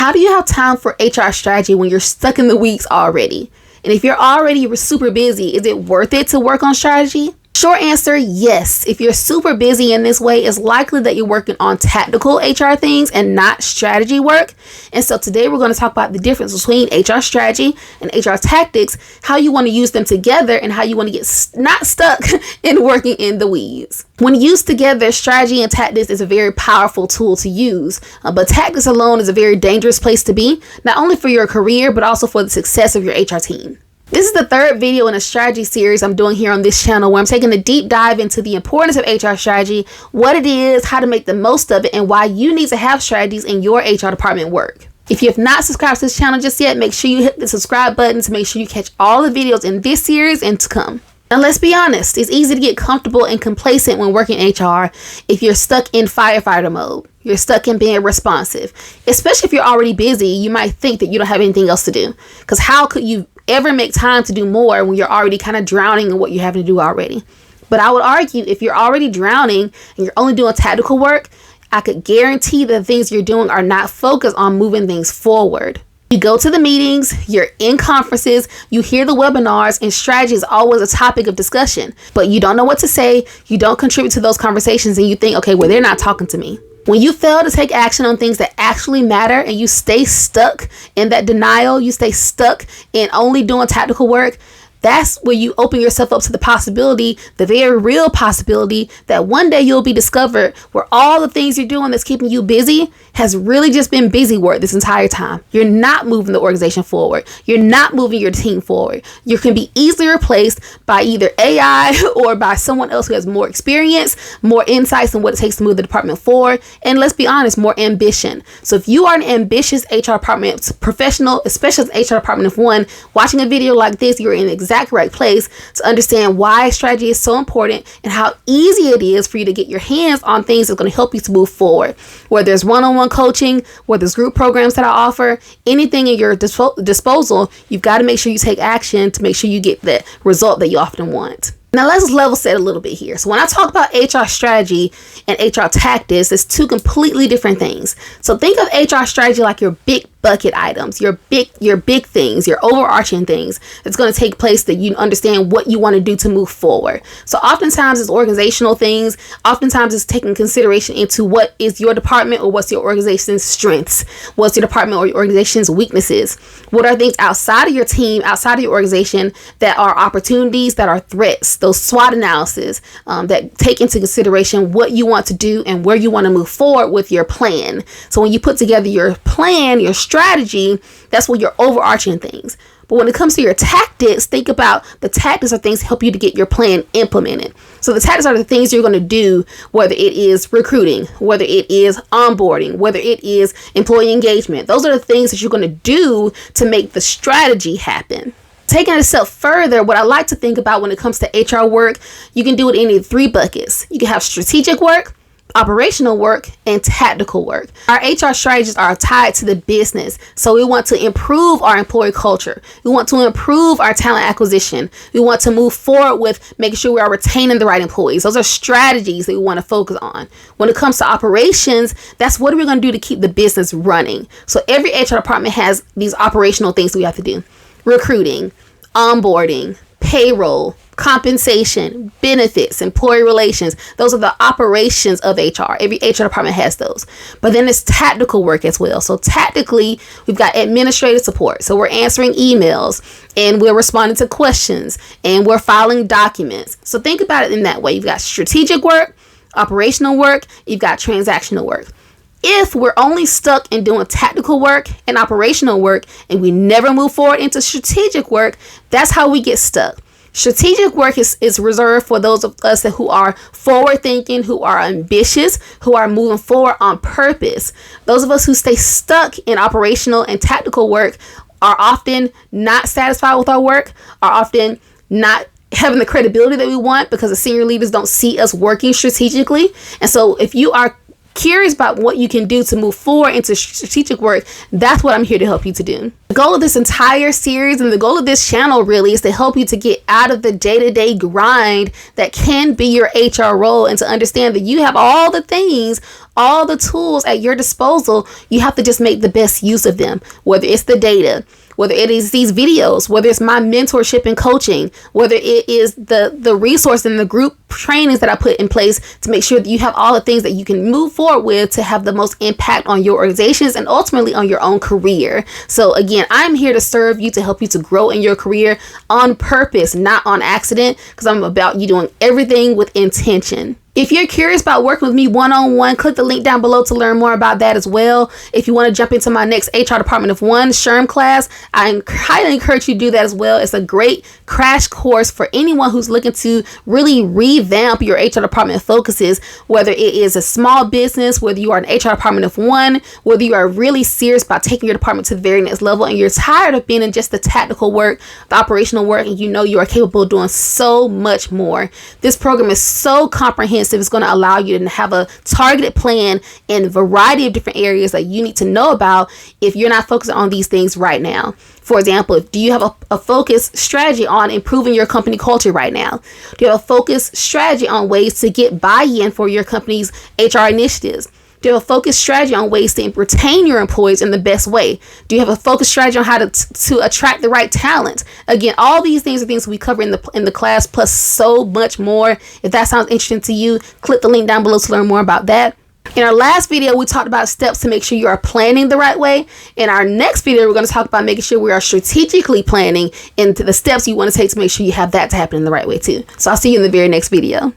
How do you have time for HR strategy when you're stuck in the weeds already? And if you're already super busy, is it worth it to work on strategy? Short answer, yes. If you're super busy in this way, it's likely that you're working on tactical HR things and not strategy work. And so today we're going to talk about the difference between HR strategy and HR tactics, how you want to use them together, and how you want to get not stuck in working in the weeds. When used together, strategy and tactics is a very powerful tool to use, but tactics alone is a very dangerous place to be, not only for your career, but also for the success of your HR team. This is the third video in a strategy series I'm doing here on this channel, where I'm taking a deep dive into the importance of HR strategy, what it is, how to make the most of it, and why you need to have strategies in your HR department work. If you have not subscribed to this channel just yet, make sure you hit the subscribe button to make sure you catch all the videos in this series and to come. Now let's be honest, it's easy to get comfortable and complacent when working HR if you're stuck in firefighter mode. You're stuck in being responsive. Especially if you're already busy, you might think that you don't have anything else to do. Because how could you ever make time to do more when you're already kind of drowning in what you're having to do already? But I would argue if you're already drowning and you're only doing tactical work, I could guarantee that the things you're doing are not focused on moving things forward. You go to the meetings, you're in conferences, you hear the webinars, and strategy is always a topic of discussion. But you don't know what to say, you don't contribute to those conversations, and you think, okay, well, they're not talking to me. When you fail to take action on things that actually matter and you stay stuck in that denial, you stay stuck in only doing tactical work, that's where you open yourself up to the possibility, the very real possibility, that one day you'll be discovered where all the things you're doing that's keeping you busy has really just been busy work this entire time. You're not moving the organization forward. You're not moving your team forward. You can be easily replaced by either AI or by someone else who has more experience, more insights on what it takes to move the department forward, and let's be honest, more ambition. So if you are an ambitious HR department professional, especially as HR department of one, watching a video like this, you're in the exact right place to understand why strategy is so important and how easy it is for you to get your hands on things that's going to help you to move forward. Whether there's one-on-one coaching, whether there's group programs that I offer, anything in your disposal, you've got to make sure you take action to make sure you get the result that you often want. Now let's level set a little bit here. So when I talk about HR strategy and HR tactics, it's two completely different things. So think of HR strategy like your big bucket items, your big things, your overarching things that's going to take place that you understand what you want to do to move forward. So oftentimes it's organizational things. Oftentimes it's taking consideration into what is your department or what's your organization's strengths, what's your department or your organization's weaknesses, what are things outside of your team, outside of your organization that are opportunities, that are threats, those SWOT analysis that take into consideration what you want to do and where you want to move forward with your plan. So when you put together your plan, your strategy, that's what your overarching things. But when it comes to your tactics, think about the tactics are things that help you to get your plan implemented. So the tactics are the things you're going to do, whether it is recruiting, whether it is onboarding, whether it is employee engagement. Those are the things that you're going to do to make the strategy happen. Taking it a step further, what I like to think about when it comes to HR work, you can do it in three buckets. You can have strategic work, operational work, and tactical work. Our HR strategies are tied to the business. So we want to improve our employee culture. We want to improve our talent acquisition. We want to move forward with making sure we are retaining the right employees. Those are strategies that we want to focus on. When it comes to operations, that's what we're going to do to keep the business running. So every HR department has these operational things that we have to do. Recruiting, onboarding, payroll, compensation, benefits, employee relations. Those are the operations of HR. Every HR department has those. But then it's tactical work as well. So tactically, we've got administrative support. So we're answering emails and we're responding to questions and we're filing documents. So think about it in that way. You've got strategic work, operational work, you've got transactional work. If we're only stuck in doing tactical work and operational work and we never move forward into strategic work, that's how we get stuck. Strategic work is reserved for those of us who are forward thinking, who are ambitious, who are moving forward on purpose. Those of us who stay stuck in operational and tactical work are often not satisfied with our work, are often not having the credibility that we want because the senior leaders don't see us working strategically. And so if you are curious about what you can do to move forward into strategic work, that's what I'm here to help you to do. The goal of this entire series and the goal of this channel really is to help you to get out of the day-to-day grind that can be your HR role, and to understand that you have all the things, all the tools at your disposal. You have to just make the best use of them, whether it's the data, whether it is these videos, whether it's my mentorship and coaching, whether it is the resource and the group trainings that I put in place to make sure that you have all the things that you can move forward with to have the most impact on your organizations and ultimately on your own career. So again, I'm here to serve you, to help you to grow in your career on purpose, not on accident, because I'm about you doing everything with intention. If you're curious about working with me one-on-one, click the link down below to learn more about that as well. If you want to jump into my next HR Department of One SHRM class, I highly encourage you to do that as well. It's a great crash course for anyone who's looking to really revamp your HR department focuses, whether it is a small business, whether you are an HR Department of One, whether you are really serious about taking your department to the very next level and you're tired of being in just the tactical work, the operational work, and you know you are capable of doing so much more. This program is so comprehensive. It's going to allow you to have a targeted plan in a variety of different areas that you need to know about if you're not focusing on these things right now. For example, do you have a focused strategy on improving your company culture right now? Do you have a focused strategy on ways to get buy-in for your company's HR initiatives? Do you have a focused strategy on ways to retain your employees in the best way? Do you have a focused strategy on how to attract the right talent? Again, all these things are things we cover in the class, plus so much more. If that sounds interesting to you, click the link down below to learn more about that. In our last video, we talked about steps to make sure you are planning the right way. In our next video, we're going to talk about making sure we are strategically planning into the steps you want to take to make sure you have that to happen in the right way too. So I'll see you in the very next video.